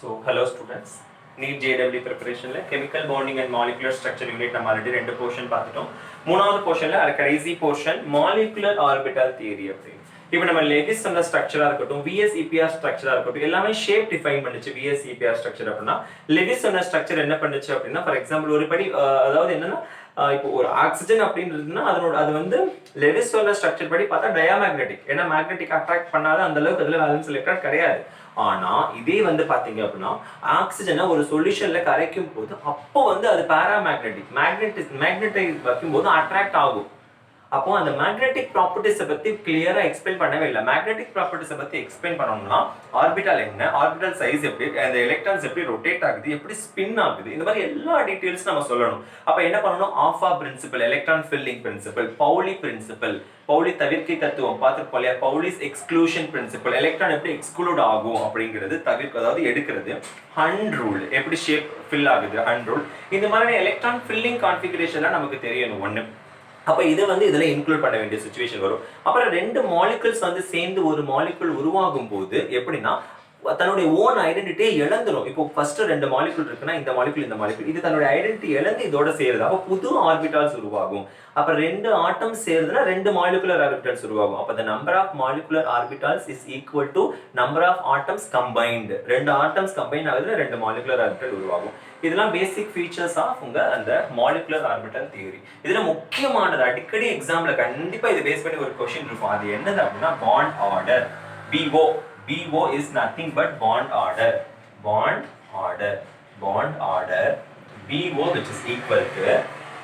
So, hello students. NEET JEE preparation la chemical bonding and molecular structure unit நம்ம already ரெண்டு portion பார்த்துட்டோம். மூணாவது போர்ஷன்ல அது கடைசி போர்ஷன் molecular orbital theory அப்படி. இப்போ நம்ம லெவிஸ் அந்த ஸ்ட்ரக்சரா இருக்கட்டும் VS EPR ஸ்ட்ரக்சரா இருக்கட்டும் எல்லாமே ஷேப் டிஃபைன் பண்ணுச்சு VS EPR ஸ்ட்ரக்சர் அப்படினா லெவிஸ் அந்த ஸ்ட்ரக்சர் என்ன பண்ணுச்சு அப்படினா ஃபார் எக்ஸாம்பிள் ஒரு படி அதாவது என்னன்னா இப்போ ஒரு ஆக்சிஜன் அப்படின்றதுன்னா அதனோட அது வந்து லெவிஸ் சொன்ன ஸ்ட்ரக்சர் படி பார்த்தா டயாமேக்னெட்டிக். ஏன்னா மேக்னெட்டிக் அட்ராக்ட் பண்ணாத அந்த அளவுக்கு அதுல வேலன்ஸ் எலக்ட்ரான் கிடையாது. ஆனா இதே வந்து பாத்தீங்க அப்படின்னா ஆக்சிஜனை ஒரு சொல்யூஷன்ல கரைக்கும் போது அப்போ வந்து அது பாராமேக்னெட்டிக் மேக்னெட்டிக் வைக்கும் போது அட்ராக்ட் ஆகும். அப்போ அந்த மேக்னெட்டிக் ப்ராப்பர்ட்டிஸை பத்தி கிளியரா எக்ஸ்பிளைன் பண்ணவே இல்லை. மேக்னெட்டிக் ப்ராப்பர்ட்டிஸை பத்தி எக்ஸ்பிளைன் பண்ணணும்னா ஆர்பிட்டால் என்ன, ஆர்பிட்டால் சைஸ் எப்படி, அந்த எலக்ட்ரான்ஸ் எப்படி ரொட்டேட் ஆகுது, எப்படி ஸ்பின் ஆகுது, இந்த மாதிரி எல்லா டீடைல்ஸ் நம்ம சொல்லணும். அப்ப என்ன பண்ணணும், Aufbau principle, electron filling principle, Pauli principle, Pauli தவிர்க்கை தத்துவம் பார்த்துருப்போம் இல்லையா, பவுலிஸ் எக்ஸ்க்ளூஷன் பிரின்சிபல், எலக்ட்ரான் எப்படி எக்ஸ்க்ளூட் ஆகும் அப்படிங்கிறது தவிர்க்க அதாவது எடுக்கிறது, ஹண்ட் ரூல் எப்படி ஷேப் ஃபில் ஆகுது, ஹண்ட் ரூல், இந்த மாதிரி எலக்ட்ரான் ஃபில்லிங் கான்ஃபிகரேஷன்லாம் நமக்கு தெரியணும் ஒன்று. அப்போ இது வந்து இதுல இன்க்ளூட் பண்ண வேண்டிய சிச்சுவேஷன் வரும். அப்புறம் ரெண்டு மாலிகுல்ஸ் வந்து சேர்ந்து ஒரு மாலிகுல் உருவாகும் போது எப்படின்னா தன்னுடைய ஓன் ஐடென்டிட்டியை இழந்துரும். இப்போ ஃபர்ஸ்ட் ரெண்டு மாலிகுல் இருக்குன்னா இந்த மாலிகுல் இந்த மாலிகுல் இது தன்னுடைய ஐடென்டிட்டி இழந்து இதோட சேருது. அப்போ புது ஆர்பிட்டால்ஸ் உருவாகும். அப்ப ரெண்டு ஆட்டம்ஸ் சேருதுன்னா ரெண்டு மாலிகுலர் ஆர்பிட்டால்ஸ் உருவாகும். அப்ப the number of molecular orbitals is equal to number of atoms combined. ரெண்டு ஆட்டம்ஸ் கம்பைன் ஆகுதுல ரெண்டு மாலிகுலர் ஆர்பிட்டால் உருவாகும். இதெல்லாம் பேசிக் ஃபீச்சர்ஸ் ஆஃப் உங்க அந்த மாலிகுலர் ஆர்பிட்டால் தியரி. இதுல முக்கியமானது அடிக்கடி எக்ஸாம்ல கண்டிப்பா இது பேஸ் பண்ணி ஒரு क्वेश्चन இருக்கும். அது என்னது அப்படின்னா bond order. BO is nothing but bond order. Bond order. BO which is equal to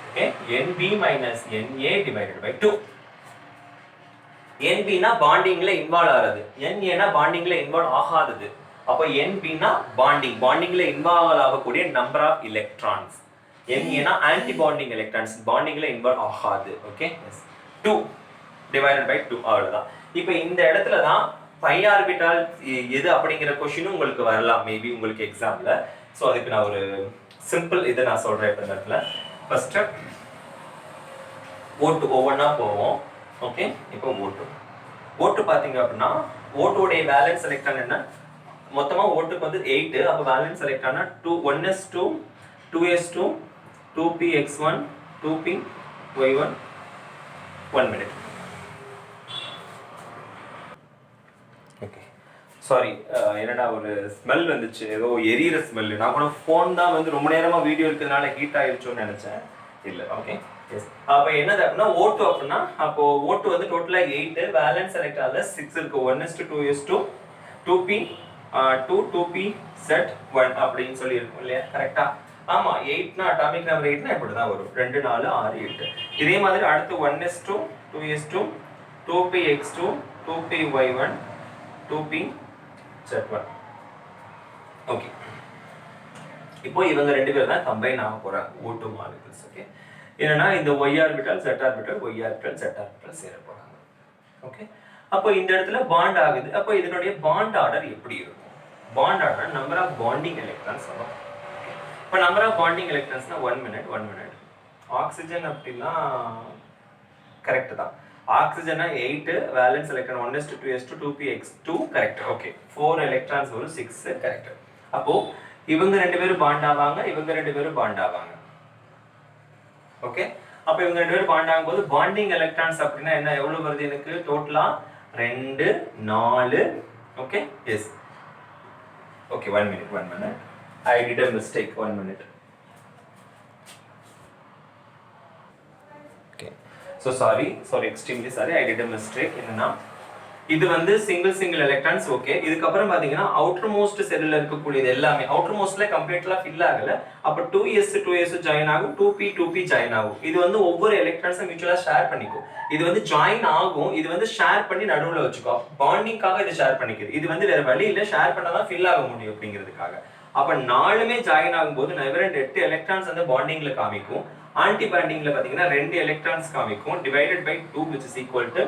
okay NB minus NA divided by 2. NB na bonding la involve ஆறது, NA na bonding la involve ஆகாதது. அப்ப NB na bonding la involve ஆகக்கூடிய number of electrons. NA na anti bonding electrons, bonding la involve ஆகாது. Okay, yes. 2 divided by 2 அவ்வளவுதான். இப்போ இந்த இடத்துல தான் by orbital எது அப்படிங்கிற क्वेश्चन உங்களுக்கு வரலாம் மேபி உங்களுக்கு எக்ஸாம்ல. சோ அதுக்கு நான் ஒரு சிம்பிள் இத நான் சொல்றேன் இந்த இடத்துல. ஃபர்ஸ்ட் O2 ஒவ்வொண்ணா போவோம். ஓகே, இப்போ O2 பாத்தீங்க அப்படினா O2 உடைய வேலன்ஸ் எலக்ட்ரான் என்ன, மொத்தமா O2க்கு வந்து 8. அப்ப valence எலக்ட்ரானா 1s2 2s2 2px1 2py1. 1 minute. Sorry, என்னடா ஒரு ஸ்மெல் வந்துச்சு, ஏதோ எரியிற ஸ்மெல். நான் கூட ஃபோன் தான் வந்து ரொம்ப நேரமா வீடியோ இருக்கிறதுனால ஹீட் ஆயிருச்சோன்னு நினைச்சேன். இல்லை, ஓகே, எஸ். அப்போ என்னது அப்படின்னா O2 அப்படின்னா அப்போ O2 வந்து டோட்டலா 8, வேலன்ஸ் எலக்ட்ரான்ல 6 இருக்கு. 1s2 2s2 2p 2 2pz1 அப்படின்னு சொல்லி இருக்கும் இல்லையா, கரெக்டா? ஆமா, 8னா அட்டாமிக் நம்பர் 8னா இப்படிதான் வரும். 2 4 6 8. இதே மாதிரி அடுத்து 1s2 2s2 2px2 2py1 2pz1. Okay, இப்போ இவங்க ரெண்டு பேரும் தான் கம்பைன் ஆக போறாங்க O2 மாலிகுல்ஸ். ஓகே, என்னன்னா இந்த y orbital z orbital y orbital z orbital சேர போறாங்க. ஓகே, அப்போ இந்த இடத்துல பாண்ட் ஆகுது. அப்போ இதனுடைய பாண்ட் ஆர்டர் எப்படி இருக்கும்? Bond order number of bonding electrons வரும். இப்போ நம்பர் ஆஃப் பாண்டிங் எலக்ட்ரான்ஸ்னா 1 minute. ஆக்சிஜன் அப்படின்னா கரெக்ட் தான். ஆக்சிஜனா 8, valence electron 1s2 2s2 2px2 correct. Okay, 4 electrons வரும், 6 கரெக்ட். அப்போ இவங்க ரெண்டு பேரும் பாண்ட் ஆவாங்க, இவங்க ரெண்டு பேரும் பாண்ட் ஆவாங்க. ஓகே, அப்போ இவங்க ரெண்டு பேரும் பாண்ட் ஆகும்போது பாண்டிங் எலக்ட்ரான்ஸ் அப்படின்னா என்ன, எவ்வளவு வருது எனக்கு டோட்டலா 2 4. Okay, yes. Okay, 1 minute. I did a mistake. 1 minute. So sorry, extremely sorry, I did a mistake. என்னன்னா இது வந்து சிங்கிள் எலக்ட்ரான்ஸ். ஓகே, இதுக்கு அப்புறம் பாத்தீங்கன்னா அவுட்டர் மோஸ்ட் செல்லுல இருக்கக்கூடியது எல்லாமே அவுட்டர் மோஸ்ட்ல கம்ப்ளீட்டா ஃபில் ஆகல. அப்ப 2s ஜாயின் ஆகும், 2p ஜாயின் ஆகும். இது வந்து ஒவ்வொரு எலக்ட்ரான்ஸும் மியூச்சுவலா ஷேர் பண்ணிக்கும். இது வந்து ஜாயின் ஆகும், இது வந்து ஷேர் பண்ணி நடுவுல வச்சுக்கோ. பாண்டிங்காக இது ஷேர் பண்ணிக்குது. இது வந்து வேற வழி இல்ல, ஷேர் பண்ணாதான் ஃபில் ஆக முடியும் அப்படிங்கிறதுக்காக. அப்ப 4மே ஜாயின் ஆகும்போது 8 எலக்ட்ரான்ஸ் வந்து பாண்டிங்ல காமிக்கும். ஆன்டி பாண்டிங்ல பாத்தீங்கன்னா 2 எலக்ட்ரான்ஸ் காமிக்கும். Divided by 2 which is equal to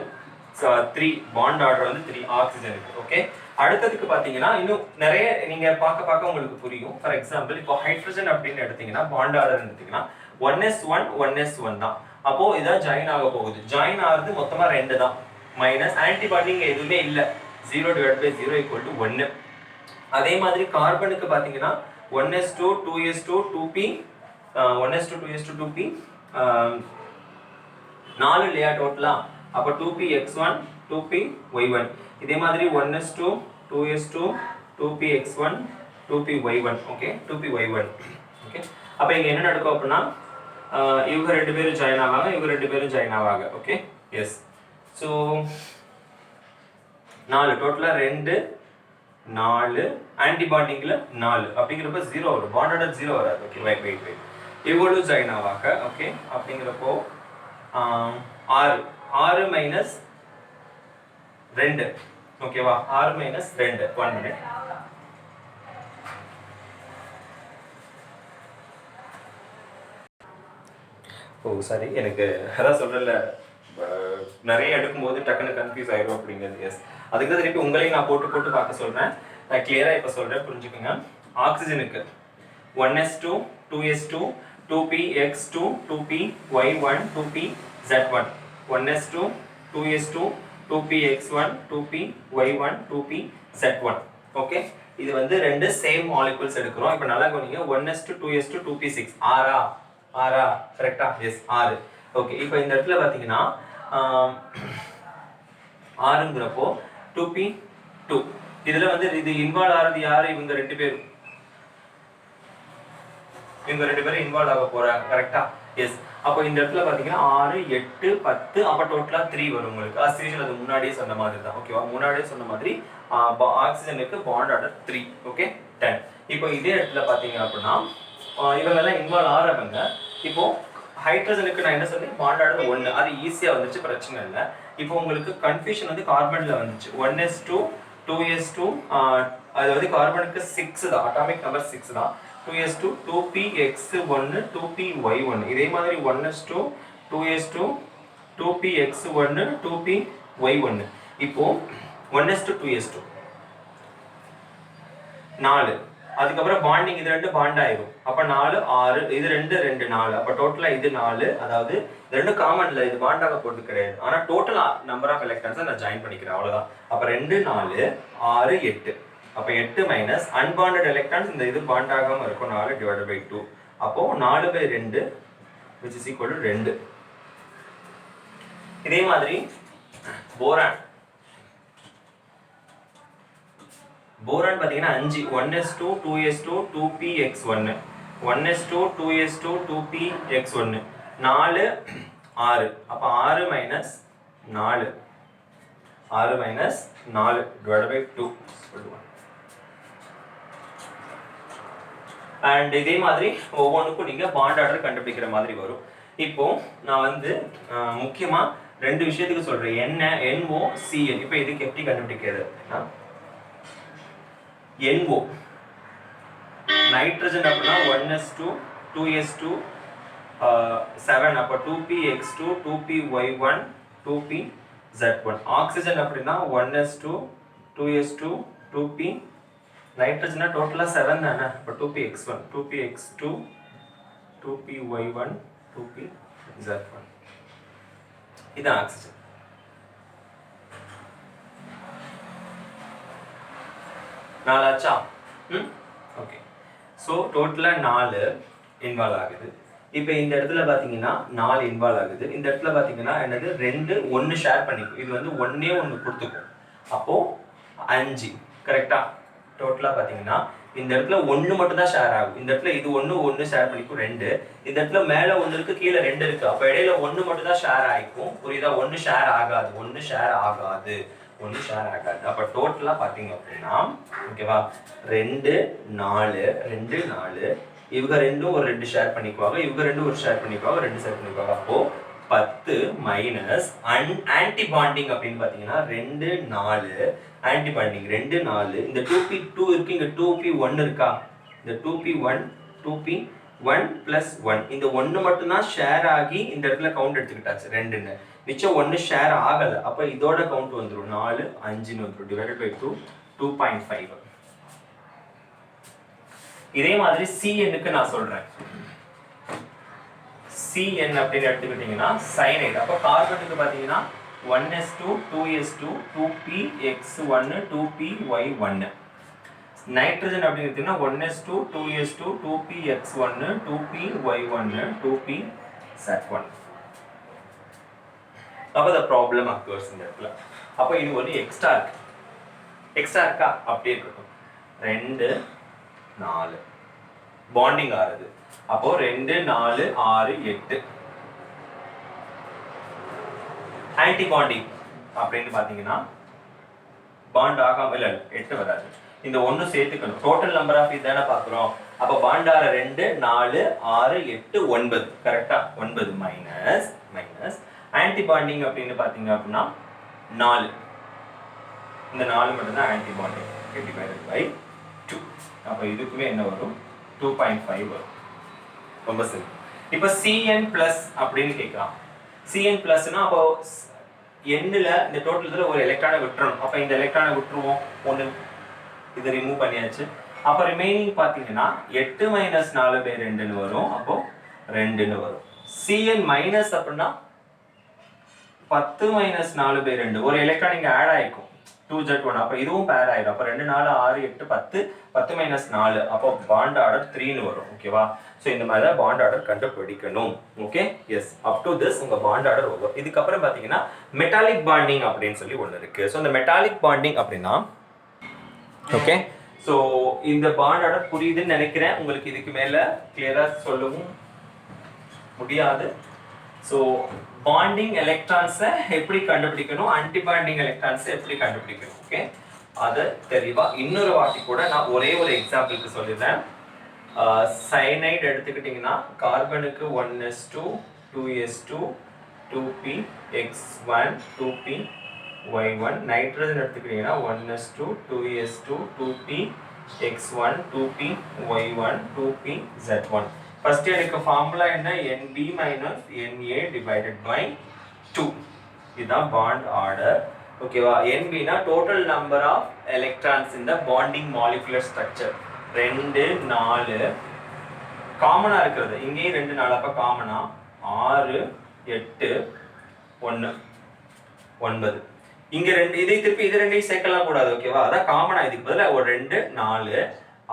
3. Bond order வந்து 3 ஆக்சிஜனுக்கு. ஓகே, அடுத்ததுக்கு பாத்தீங்கன்னா இன்னும் நிறைய நீங்க பார்க்க உங்களுக்கு புரியும். ஃபார் எக்ஸாம்பிள் இப்போ ஹைட்ரஜன் அப்படின்னு எடுத்தீங்கன்னா பாண்ட் ஆர்டர் எடுத்தீங்கன்னா 1s1 தான். அப்போ இதான் ஜாயின் ஆக போகுது. ஜாயின் ஆகுது மொத்தமா 2 தான். மைனஸ் ஆன்டி பாண்டிங் எதுவுமே இல்ல. 0 divided by 0 equal to 1. அதே மாதிரி கார்பனுக்கு பார்த்தீங்கன்னா 1s2 2s2 2p 1s2 2s2 2p 4 இல்லையா டோட்டலா, அப்போ 2px1 2py1. இதே மாதிரி 1s2 2s2 2px1 2py1. Okay, 2py1. Okay, அப்போ இங்க என்ன நடக்கும் அப்படின்னா இவங்க ரெண்டு பேரும் ஜாயின் ஆவாங்க, இவங்க ரெண்டு பேரும் ஜாயின் ஆவாங்க. Okay, S. ஸோ 4 டோட்டலா 2 4 ஆன்டிபாண்டிங்ல 4 அப்படிங்கிறப்ப 0 வரும், பாண்ட் ஆர்டர் 0 வராது. ஓகே, வெயிட் இவ்வளவு ஜாயின் ஆவாங்க. ஓகே, அப்படிங்கிறப்போ 6 மைனஸ் 2. ஓகேவா, 6 மைனஸ் 2. 1 மினிட். ஓ சாரி, எனக்கு அதான் சொல்றேன்ல, நிறைய எடுக்கும்போது டக்குன்னு கன்ஃபியூஸ் ஆயிரும் அப்படிங்கிறது. எஸ், அதுக்கு தான் திருப்பி உங்களையும் நான் போட்டு பார்க்க சொல்றேன். நான் கிளியரா இப்போ சொல்றேன், புரிஞ்சுக்கோங்க. ஆக்சிஜனுக்கு 1s2 2s2 2px2 2py1 2pz1. 1s2 2s2 2px1 2py1 2pz1. Okay, இது வந்து ரெண்டு சேம் மாலிகுல்ஸ் எடுக்கிறோம். இப்போ நல்லா கவனிங்க, 1s2 2s2 2p6 ஆறா கரெக்டா? எஸ், 6. ஓகே, இப்போ இந்த இடத்துல பார்த்தீங்கன்னா 6ங்கிறப்போ 2p2. இதுல வந்து இது இன்வால்வ் ஆகிறது யாரு? இவங்க ரெண்டு பேரும் இன்வால்வ் ஆக போறாங்க. கரெக்டா? எஸ். அப்போ இந்த இடத்துல பாத்தீங்கன்னா 6 8 10, அப்ப டோட்டலா 3 வரும் உங்களுக்கு. ஆக்சிஜன் அது முன்னாடியே சொன்ன மாதிரி தான். ஓகேவா, முன்னாடியே சொன்ன மாதிரி ஆக்சிஜனுக்கு பாண்ட் ஆர்டர் 3. ஓகே, 10. இப்போ இதே இடத்துல பாத்தீங்க அப்படின்னா இவங்க எல்லாம் இன்வால்வ் ஆறவங்க. இப்போ ஹைட்ரஜனுக்கு நான் என்ன சொன்னேன், பாண்ட் ஆர்டர் 1. அது ஈஸியா வந்துச்சு, பிரச்சனை இல்லை. இப்போ உங்களுக்கு கன்ஃபியூஷன் வந்து கார்பன்ல வந்துச்சு. 1s2 2s2 அது வந்து கார்பனுக்கு 6 தான், அட்டாமிக் நம்பர் 6 தான். 2s2 2px1 2py1. இதே மாதிரி 1s2 2s2 2px1 2py1. இப்போ 1s2 2s2 4. அதுக்கப்புறம் பாண்டிங், இது ரெண்டு பாண்ட் ஆயிரும். அப்ப 4 6, இது 2 2 4. அப்ப டோட்டலா இது 4. அதாவது ரெண்டு காமன்ல, இது பாண்டாக போட்டு கிடையாது. ஆனா டோட்டல் நம்பர் ஆஃப் எலக்ட்ரான்ஸ் நான் ஜாயின் பண்ணிக்கிறேன், அவ்வளவுதான். அப்ப 2 4 6 8. அப்ப 8 மைனஸ் அன்பாண்டட் எலக்ட்ரான்ஸ், இந்த இது பாண்ட் ஆகாம இருக்கும், 4 டிவைடட் பை 2. அப்போ 4/2 which is equal to 2. இதே மாதிரி போரான் பாத்தீங்கன்னா 5. 1s2 2s2 2px1 1s2 2s2 2px1 4 6. அப்ப 6 மைனஸ் 4 டிவைடட் பை 2. அண்ட் இதே மாதிரி ஒவ்வொன்றுக்கும் நீங்க பாண்ட் ஆர்டர் கண்டுபிடிக்கிற மாதிரி வரும். இப்போ நான் வந்து முக்கியமா 2 விஷயத்துக்கு சொல்றேன், என்ன NO CN. இப்போ இதுக்கு எப்படி கண்டுபிடிக்கிறது அப்படின்னா, NO நைட்ரஜன் அப்படின்னா 1s2 2s2 7. அப்போ 2px2 2py1 2pz1. ஆக்சிஜன் அப்படின்னா 1s2 2s2 2p, நைட்ரஜனா டோட்டலா 7 தானே. அப்போ 2px1 2px2 2py1 2pz1. இது ஆக்சிஜன். நாலாச்சா? ஓகே, ஸோ டோட்டலா 4 இன்வால்வ் ஆகுது. இப்போ இந்த இடத்துல பார்த்தீங்கன்னா 4 இன்வால்வ் ஆகுது. இந்த இடத்துல பார்த்தீங்கன்னா என்னது, 2 1 ஷேர் பண்ணிக்கும். இது வந்து 1 கொடுத்துக்கும். அப்போ 5. கரெக்டா? டோட்டலா பார்த்தீங்கன்னா இந்த இடத்துல 1 மட்டும் தான் ஷேர் ஆகும். இந்த இடத்துல இது 1 ஷேர் பண்ணிக்கும் 2. இந்த இடத்துல மேலே 1 இருக்கு, கீழே 2 இருக்கு. அப்போ இடையில 1 மட்டும் தான் ஷேர் ஆகிக்கும். புரியுதா? 1 ஷேர் ஆகாது. அப்ப டோட்டலா பாத்தீங்க அப்படின்னா, ஓகேவா, 2 4 2 4. இவங்க ரெண்டும் ஒரு 2 ஷேர் பண்ணிக்குவாங்க, இவங்க ரெண்டும் ஒரு ஷேர் பண்ணிக்குவாங்க, 2 ஷேர் பண்ணிக்குவாங்க. அப்போ 10 மைனஸ் ஆன்டி பாண்டிங் அப்படின்னு பாத்தீங்கன்னா 2 4 ஆன்டி பாண்டிங் 2 4. இந்த 2p2 இருக்கு, இங்க 2p1 இருக்கா, இந்த 2p1 2p1 பிளஸ் 1. இந்த 1 மட்டும் தான் ஷேர் ஆகி இந்த இடத்துல கவுண்ட் எடுத்துக்கிட்டாச்சு 2ன்னு. மிச்சம் 1 ஷேர் ஆகல. அப்ப இதோட கவுண்ட் வந்துரும் 4 5ன்னு வந்துரும். Divided by 2 2.5. இதே மாதிரி CNக்கு நான் சொல்றேன். CN அப்படின்னு எடுத்துக்கிட்டீங்கன்னா சயனைடு. அப்ப கார்பனுக்கு பாத்தீங்கன்னா 1s2 2s2 2px1 2py1. Nitrogen அப்படிங்கிறதுனா 1s2 2s2 2px1 2py1 2pz1. அப்போ the problem occurs இந்த இடத்துல. அப்போ இது ஒரு எக்ஸ்ட்ரா இருக்கு. எக்ஸ்ட்ரா இருக்கா? அப்படியே இருக்கட்டும். 2 4 பாண்டிங் ஆகுது. அப்போ 2 4 6 8 ஆன்டி பாண்டிங் அப்படின்னு பாத்தீங்கன்னா பாண்ட் ஆகாம இல்ல 8 வராது. இந்த ஒன்னு சேர்த்துக்கணும். டோட்டல் நம்பர் ஆஃப் இதான பாக்குறோம். அப்ப பாண்ட் ஆற 2 4 6 8 9 கரெக்ட்டா? 9 மைனஸ் ஆன்டி பாண்டிங் அப்படின்னு பாத்தீங்க அப்படின்னா 4. இந்த 4 மட்டும் தான் ஆன்டி பாண்டிங் டிவைடட் பை 2. அப்ப இதுக்குமே என்ன வரும்? 2.5 வரும். ரொம்ப சிம்பிள். இப்போ Cn+ அப்படின்னு கேக்குறான். Cn+ னா அப்போ எண்ணில் இந்த டோட்டல் இதில் ஒரு எலக்ட்ரானை விட்டுறணும். அப்போ இந்த எலக்ட்ரானை விட்டுருவோம். ஒன்று இதை ரிமூவ் பண்ணியாச்சு. அப்போ ரிமைனிங் பார்த்தீங்கன்னா 8 - 4/2 வரும். அப்போ 2 வரும். Cn- அப்படின்னா 10 - 4/2 ஒரு எலக்ட்ரான் இங்கே ஆட் ஆகிக்கும் 2z1. அப்போ இதுவும் பேர் ஆயிடும். அப்போ 2 4 6 8 10 10 - 4 அப்போ பாண்ட் ஆர்டர் 3ன்னு வரும். ஓகேவா? ஸோ இந்த மாதிரி தான் பாண்ட் ஆர்டர் கண்டுபிடிக்கணும். Okay, yes, up to this உங்க பாண்ட் ஆர்டர் வரும். இதுக்கப்புறம் பார்த்தீங்கன்னா மெட்டாலிக் பாண்டிங் அப்படின்னு சொல்லி ஒன்று இருக்கு. ஸோ இந்த மெட்டாலிக் பாண்டிங் அப்படின்னா ஓகே, ஸோ இந்த பாண்ட் ஆர்டர் புரியுதுன்னு நினைக்கிறேன். உங்களுக்கு இதுக்கு மேல கிளியரா சொல்லவும் முடியாது. ஸோ பாண்டிங் எலக்ட்ரான்ஸை எப்படி கண்டுபிடிக்கணும், ஆன்டி பாண்டிங் எலக்ட்ரான்ஸை எப்படி கண்டுபிடிக்கணும், ஓகே, அதை தெளிவா இன்னொரு வாட்டி கூட நான் ஒரே ஒரு எக்ஸாம்பிளுக்கு சொல்லிடுறேன். சைனைட் எடுத்துக்கிட்டிங்கன்னா கார்பனுக்கு 1s2 2s2 2px1 2py1. Nitrogen எடுத்துக்கிட்டிங்கன்னா 1s2 2s2 2px1 2py1 2pz1. First எனக்கு ஃபார்முலா என்ன? Nb - Na divided by 2. இதுதான் பாண்ட் ஆர்டர். ஓகேவா? Nb னா total number of electrons in the bonding molecular structure. 2 4 காமனா இருக்குது. இங்கேயும் 2 4 அப்ப காமனா 6 8 1 9. இங்க 2 இதை திருப்பி இது ரெண்டையும் சேர்க்கலாம் கூடாது. ஓகேவா? அதான் காமனா. இதுக்கு பதிலா ஒரு 2 4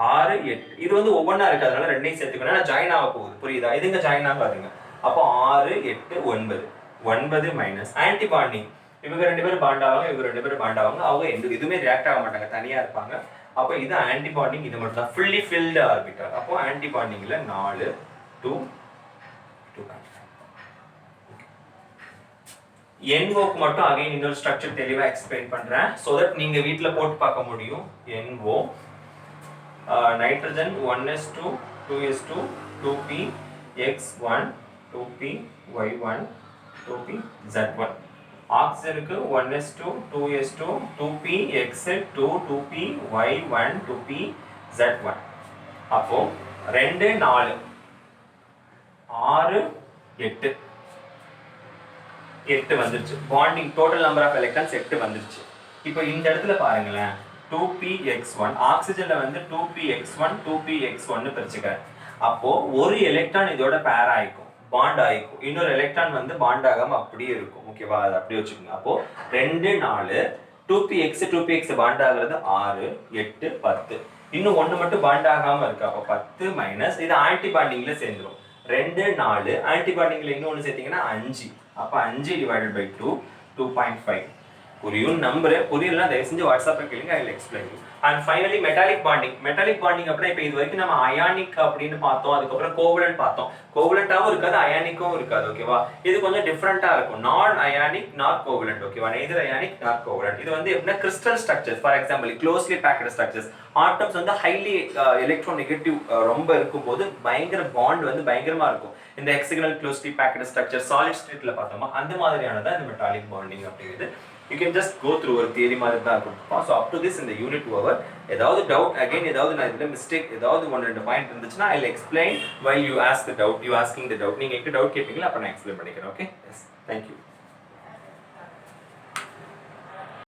6 8 இது வந்து ஒவ்வொன்றா இருக்கு. அதனால ரெண்டையும் சேர்த்துக்கணும். ஜாயின் ஆக போகுது. புரியுதா? இதுங்க ஜாயின் ஆகாதுங்க. அப்போ 6 8 9 9 மைனஸ் ஆன்டி பாண்டிங். இவங்க 2 பேரும் பாண்ட் ஆவாங்க, இவங்க 2 பேரும் பாண்ட் ஆவாங்க. அவங்க எதுவுமே ரியாக்ட் ஆக மாட்டாங்க, தனியா இருப்பாங்க. அப்போ இது ஆன்டி பாண்டிங். இது மட்டும் தான் ஃபுல்லி ஃபில்டு ஆர்பிட்டல். அப்போ ஆன்டி பாண்டிங்ல 4 2 2. NO-க்கு மட்டும் அகைன் இன்னொரு ஸ்ட்ரக்சர் தெளிவா எக்ஸ்பிளைன் பண்றேன். சோ தட் நீங்க வீட்ல போட்டு பார்க்க முடியும். NO nitrogen 1s2 2s2 2px1 2py1 2pz1. ஆக்சிஜனுக்கு 1s2 2s2 2px2 2py1 2pz1. அப்போ 2 4 6 8 8 வந்துருச்சு. Bonding total number of electrons 8 வந்துருச்சு. இப்போ இந்த இடத்துல பாருங்களேன், 2px1 ஆக்சிஜன்ல வந்து 2px1 2px1 பிரிச்சுக்கிறேன். அப்போ ஒரு எலக்ட்ரான் இதோட பேர் ஆயிக்கும், பாண்ட் ஆயிக்கும். இன்னொரு எலக்ட்ரான் வந்து பாண்ட் ஆகாம அப்படியே இருக்கும். ஓகேவா? அது அப்படியே வச்சுக்கோங்க. அப்போ 2 4 2px பாண்ட் ஆகுறது 6 8 10. இன்னும் ஒன்று மட்டும் பாண்ட் ஆகாம இருக்கு. அப்போ 10 மைனஸ் இது ஆன்டி பாண்டிங்ல சேர்ந்துடும். 2 4 ஆன்டி பாண்டிங்ல இன்னொன்று சேர்த்தீங்கன்னா 5. அப்போ 5 டிவைடட் பை 2 2.5. புரியும் நம்புறேன். புரியலன்னா தயவு செஞ்சு வாட்ஸ்அப்ல கேளுங்க, I will explain you. And finally metallic bonding. Metallic bonding அப்படின்னா இப்போ இது வரைக்கும் நம்ம அயானிக் அப்படின்னு பார்த்தோம், அதுக்கப்புறம் கோவலன்ட் பார்த்தோம். கோவலண்டாவும் இருக்காது, அயானிக்கும் இருக்காது. ஓகேவா? இது கொஞ்சம் டிஃப்ரெண்டா இருக்கும். Non ionic not covalent. ஓகேவா? Neither ionic not covalent. இது வந்து எப்படின்னா crystal structures. For example closely packed structures. Atoms வந்து ஹைலி எலக்ட்ரோ நெகட்டிவ் ரொம்ப இருக்கும்போது பயங்கர பாண்ட் வந்து பயங்கரமா இருக்கும். இந்த hexagonal closely packed structure solid ஸ்டேட்ல பார்த்தோமா, அந்த மாதிரியானதான் இந்த மெட்டாலிக் பாண்டிங் அப்படிங்கிறது. You can just go through ஒரு தியரி மாதிரி தான் இருக்கும். So up to this in the unit over, ஏதாவது டவுட் அகைன் ஏதாவது நான் இதுல மிஸ்டேக் ஏதாவது 1-2 பாயிண்ட் இருந்துச்சுன்னா I will explain while you ask the doubt. You asking the doubt. நீங்க எங்க டவுட் கேட்பீங்களா அப்ப நான் எக்ஸ்பிளைன் பண்ணிக்கிறேன். ஓகே? Yes, thank you.